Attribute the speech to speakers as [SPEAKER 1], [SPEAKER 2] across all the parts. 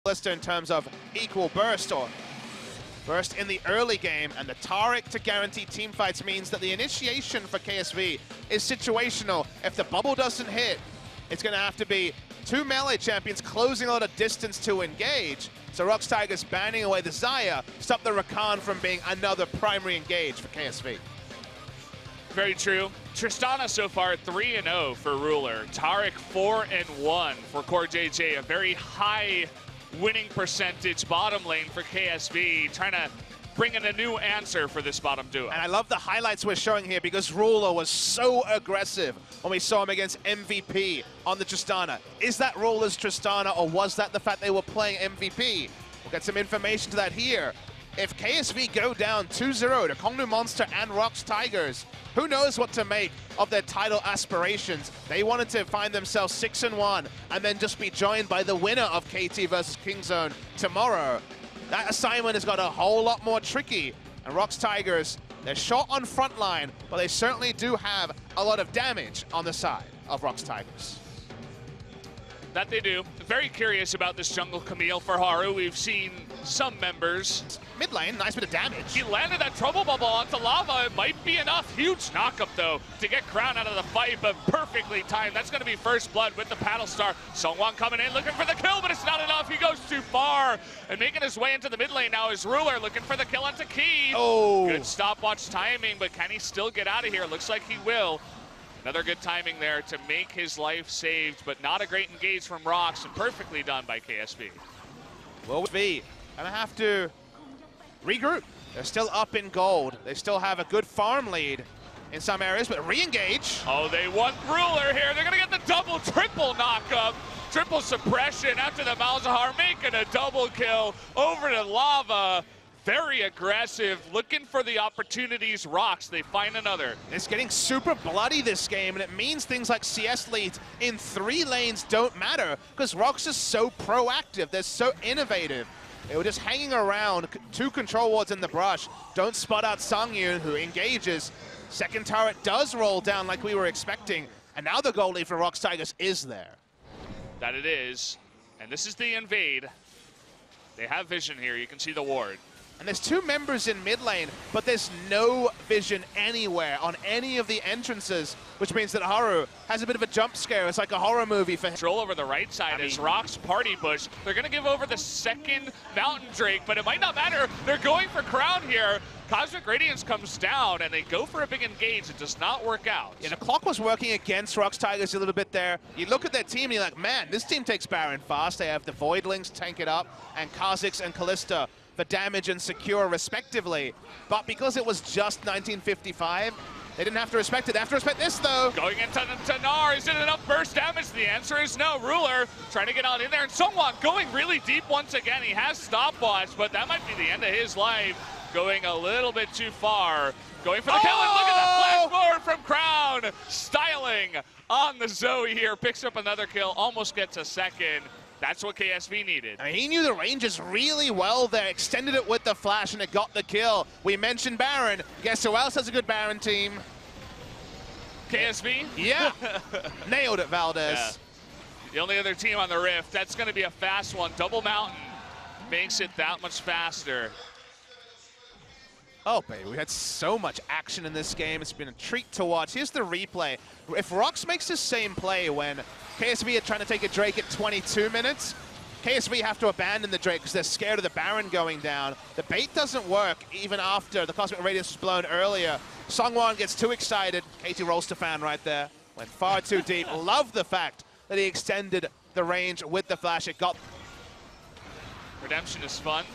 [SPEAKER 1] Kalista in terms of equal burst or burst in the early game, and the Taric to guarantee teamfights means that the initiation for KSV is situational. If the bubble doesn't hit, it's going to have to be two melee champions closing a lot of distance to engage. So ROX Tigers banning away the Xayah, stop the Rakan from being another primary engage for KSV.
[SPEAKER 2] Very true. Tristana so far 3-0 for Ruler. Taric 4-1 for Core JJ. A very high winning percentage bottom lane for KSV, trying to bring in a new answer for this bottom duo.
[SPEAKER 1] And I love the highlights we're showing here because Ruler was so aggressive when we saw him against MVP on the Tristana. Is that Ruler's Tristana, or was that the fact they were playing MVP? We'll get some information to that here. If KSV go down 2-0 to Kongnu Monster and ROX Tigers, who knows what to make of their title aspirations? They wanted to find themselves 6-1 and then just be joined by the winner of KT versus Kingzone tomorrow. That assignment has got a whole lot more tricky. And ROX Tigers, they're short on front line, but they certainly do have a lot of damage on the side of ROX Tigers.
[SPEAKER 2] That they do. Very curious about this jungle Camille for Haru. We've seen some members.
[SPEAKER 1] Mid lane, nice bit of damage.
[SPEAKER 2] He landed that trouble bubble onto lava. It might be enough. Huge knockup though to get Crown out of the fight, but perfectly timed. That's going to be first blood with the paddle star. Songwon coming in looking for the kill, but it's not enough. He goes too far. And making his way into the mid lane now is Ruler looking for the kill onto Key.
[SPEAKER 1] Oh.
[SPEAKER 2] Good stopwatch timing, but can he still get out of here? Looks like he will. Another good timing there to make his life saved, but not a great engage from ROX, and perfectly done by KSV.
[SPEAKER 1] Well, V gonna have to regroup. They're still up in gold. They still have a good farm lead in some areas, but re-engage.
[SPEAKER 2] Oh, they want Ruler here. They're gonna get the double, triple knockup. Triple suppression after the Malzahar making a double kill over to lava. Very aggressive, looking for the opportunities. ROX, they find another.
[SPEAKER 1] It's getting super bloody this game, and it means things like CS leads in 3 lanes don't matter because ROX is so proactive. They're so innovative. They were just hanging around, 2 control wards in the brush. Don't spot out Songyun, who engages. Second turret does roll down like we were expecting, and now the goal lead for ROX Tigers is there.
[SPEAKER 2] That it is, and this is the invade. They have vision here, you can see the ward.
[SPEAKER 1] And there's 2 members in mid lane, but there's no vision anywhere on any of the entrances, which means that Haru has a bit of a jump scare. It's like a horror movie for him.
[SPEAKER 2] Control over the right side is ROX Party Bush. They're going to give over the second Mountain Drake, but it might not matter. They're going for Crown here. Cosmic Radiance comes down, and they go for a big engage. It does not work out.
[SPEAKER 1] Yeah, the clock was working against ROX Tigers a little bit there. You look at their team, and you're like, man, this team takes Baron fast. They have the Voidlings tank it up, and Kha'Zix and Kalista for damage and secure respectively. But because it was just 1955, they didn't have to respect it. They have to respect this though.
[SPEAKER 2] Going into Na'R, is it enough burst damage? The answer is no. Ruler trying to get on in there, and Songwon going really deep once again. He has stopwatch, but that might be the end of his life. Going a little bit too far. Going for the kill, and look at that flash forward from Crown. Styling on the Zoe here, picks up another kill, almost gets a second. That's what KSV needed.
[SPEAKER 1] I mean, he knew the ranges really well there, extended it with the flash, and it got the kill. We mentioned Baron. Guess who else has a good Baron team?
[SPEAKER 2] KSV?
[SPEAKER 1] Yeah. Nailed it, Valdez.
[SPEAKER 2] Yeah. The only other team on the Rift. That's going to be a fast one. Double Mountain makes it that much faster.
[SPEAKER 1] Oh, baby, we had so much action in this game. It's been a treat to watch. Here's the replay. If ROX makes the same play when KSV are trying to take a Drake at 22 minutes, KSV have to abandon the Drake because they're scared of the Baron going down. The bait doesn't work even after the Cosmic Radiance was blown earlier. Songwon gets too excited. KT rolls to fan right there. Went far too deep. Love the fact that he extended the range with the flash. It got...
[SPEAKER 2] Redemption is fun.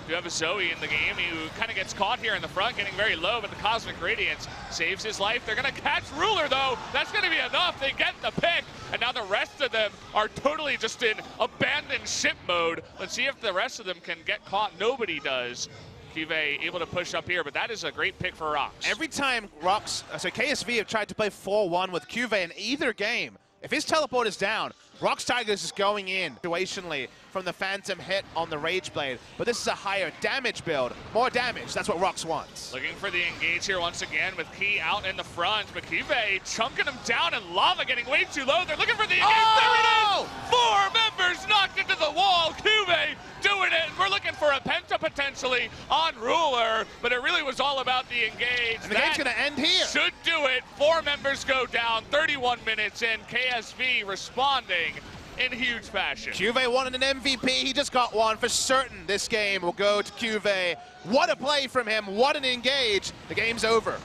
[SPEAKER 2] You have a Zoe in the game who kind of gets caught here in the front, getting very low, but the Cosmic Radiance saves his life. They're going to catch Ruler, though. That's going to be enough. They get the pick, and now the rest of them are totally just in abandoned ship mode. Let's see if the rest of them can get caught. Nobody does. CuVee able to push up here, but that is a great pick for ROX.
[SPEAKER 1] Every time KSV have tried to play 4-1 with CuVee in either game, If his teleport is down, ROX Tigers is going in situationally from the Phantom hit on the Rage Blade, but this is a higher damage build. More damage, that's what ROX wants.
[SPEAKER 2] Looking for the engage here once again with Key out in the front, but KuVee chunking him down and Lava getting way too low. They're looking for the engage.
[SPEAKER 1] Oh!
[SPEAKER 2] There it is! 4 members knocked into the wall. KuVee doing it. We're looking for a penta potentially on Ruler, but it really was all about the engage.
[SPEAKER 1] And the game's gonna end here.
[SPEAKER 2] Should do it. 4 members go down, 31 minutes in. KSV responding in huge fashion.
[SPEAKER 1] KuVee wanted an MVP, he just got one for certain. This game will go to KuVee. What a play from him, what an engage. The game's over.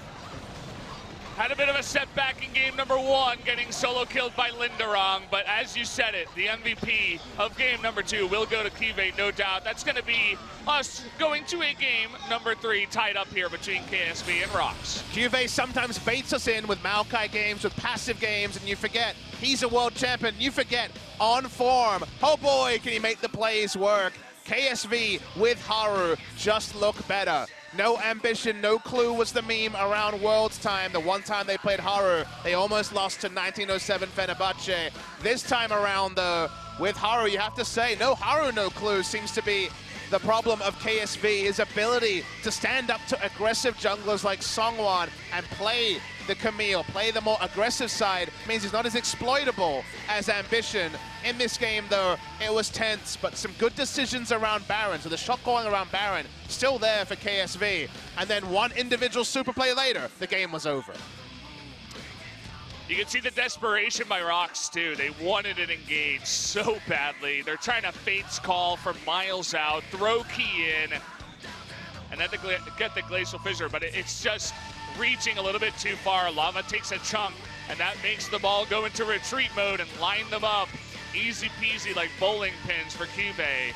[SPEAKER 2] Had a bit of a setback in game number 1, getting solo killed by Linderong, but as you said it, the MVP of game number 2 will go to KuVee, no doubt. That's going to be us going to a game number 3 tied up here between KSV and ROX.
[SPEAKER 1] KuVee sometimes baits us in with Maokai games, with passive games, and you forget he's a world champion. You forget on form. Oh boy, can he make the plays work. KSV with Haru just look better. No ambition, no clue was the meme around Worlds time. The one time they played Haru, they almost lost to 1907 Fenerbahce. This time around, though, with Haru, you have to say, no Haru, no clue seems to be the problem of KSV. His ability to stand up to aggressive junglers like Songwon and play the Camille, play the more aggressive side, means he's not as exploitable as Ambition. In this game, though, it was tense, but some good decisions around Baron. So the shot calling around Baron, still there for KSV. And then one individual super play later, the game was over.
[SPEAKER 2] You can see the desperation by ROX, too. They wanted an engage so badly. They're trying to Fate's Call from miles out, throw Key in, and then get the Glacial Fissure, but it's just reaching a little bit too far. Lava takes a chunk, and that makes the ball go into retreat mode and line them up. Easy peasy like bowling pins for KuVee.